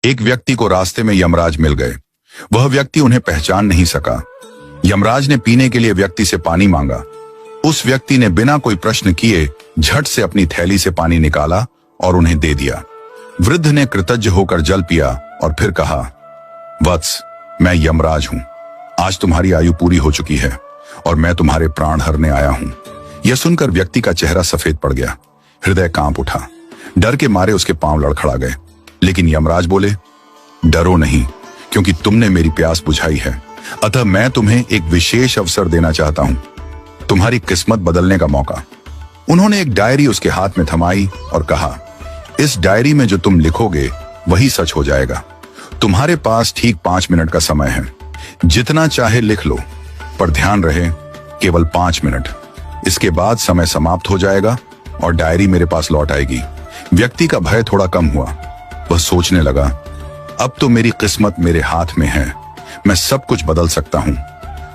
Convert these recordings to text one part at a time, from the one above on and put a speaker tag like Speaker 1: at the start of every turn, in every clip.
Speaker 1: एक व्यक्ति को रास्ते में यमराज मिल गए। वह व्यक्ति उन्हें पहचान नहीं सका। यमराज ने पीने के लिए व्यक्ति से पानी मांगा। उस व्यक्ति ने बिना कोई प्रश्न किए झट से अपनी थैली से पानी निकाला और उन्हें दे दिया। वृद्ध ने कृतज्ञ होकर जल पिया और फिर कहा, वत्स, मैं यमराज हूं। आज तुम्हारी आयु पूरी हो चुकी है और मैं तुम्हारे प्राण हरने आया हूं। यह सुनकर व्यक्ति का चेहरा सफेद पड़ गया। हृदय कांप उठा। डर के मारे उसके पांव लड़खड़ा गए। लेकिन यमराज बोले, डरो नहीं, क्योंकि तुमने मेरी प्यास बुझाई है। अतः मैं तुम्हें एक विशेष अवसर देना चाहता हूं, तुम्हारी किस्मत बदलने का मौका। उन्होंने एक डायरी उसके हाथ में थमाई और कहा, इस डायरी में जो तुम लिखोगे वही सच हो जाएगा। तुम्हारे पास ठीक 5 मिनट का समय है। जितना चाहे लिख लो, पर ध्यान रहे केवल 5 मिनट। इसके बाद समय समाप्त हो जाएगा और डायरी मेरे पास लौट आएगी। व्यक्ति का भय थोड़ा कम हुआ। वह सोचने लगा, अब तो मेरी किस्मत मेरे हाथ में है, मैं सब कुछ बदल सकता हूं।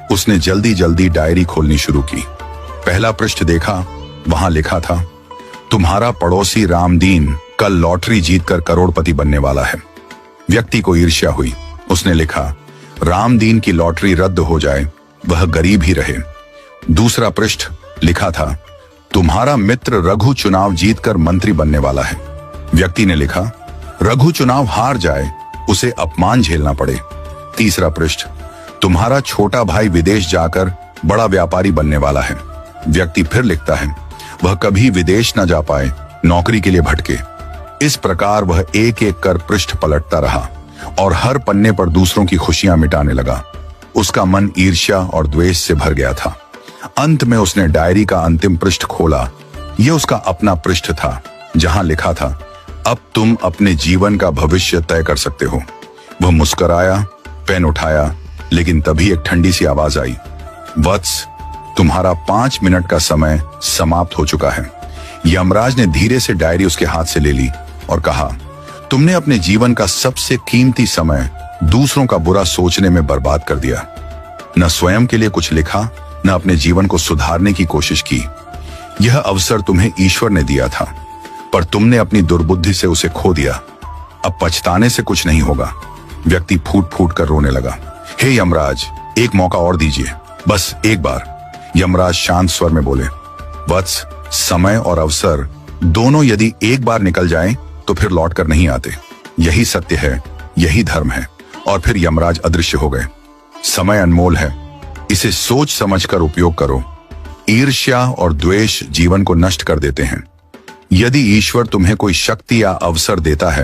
Speaker 1: उसने जल्दी जल्दी डायरी खोलनी शुरू की। पहला पृष्ठ देखा। वहां लिखा था, तुम्हारा पड़ोसी रामदीन कल लॉटरी जीतकर करोड़पति बनने वाला है। व्यक्ति को ईर्ष्या हुई। उसने लिखा, रामदीन की लॉटरी रद्द हो जाए, वह गरीब ही रहे। दूसरा पृष्ठ लिखा था, तुम्हारा मित्र रघु चुनाव जीतकर मंत्री बनने वाला है। व्यक्ति ने लिखा, रघु चुनाव हार जाए, उसे अपमान झेलना पड़े। तीसरा पृष्ठ, तुम्हारा छोटा भाई विदेश जाकर बड़ा व्यापारी बनने वाला है। व्यक्ति फिर लिखता है, वह कभी विदेश न जा पाए, नौकरी के लिए भटके। इस प्रकार वह एक एक कर पृष्ठ पलटता रहा और हर पन्ने पर दूसरों की खुशियां मिटाने लगा। उसका मन ईर्ष्या और द्वेष से भर गया था। अंत में उसने डायरी का अंतिम पृष्ठ खोला। यह उसका अपना पृष्ठ था, जहां लिखा था, अब तुम अपने जीवन का भविष्य तय कर सकते हो। वह मुस्कुराया, पेन उठाया, लेकिन तभी एक ठंडी सी आवाज आई, वत्स, तुम्हारा 5 मिनट का समय समाप्त हो चुका है। यमराज ने धीरे से डायरी उसके हाथ से ले ली और कहा, तुमने अपने जीवन का सबसे कीमती समय दूसरों का बुरा सोचने में बर्बाद कर दिया। न स्वयं के लिए कुछ लिखा, न अपने जीवन को सुधारने की कोशिश की। यह अवसर तुम्हें ईश्वर ने दिया था, पर तुमने अपनी दुर्बुद्धि से उसे खो दिया। अब पछताने से कुछ नहीं होगा। व्यक्ति फूट फूट कर रोने लगा। हे यमराज, एक मौका और दीजिए, बस एक बार। यमराज शांत स्वर में बोले, वत्स, समय और अवसर दोनों यदि एक बार निकल जाएं, तो फिर लौट कर नहीं आते। यही सत्य है, यही धर्म है। और फिर यमराज अदृश्य हो गए। समय अनमोल है, इसे सोच समझकर उपयोग करो। ईर्ष्या और द्वेष जीवन को नष्ट कर देते हैं। यदि ईश्वर तुम्हें कोई शक्ति या अवसर देता है,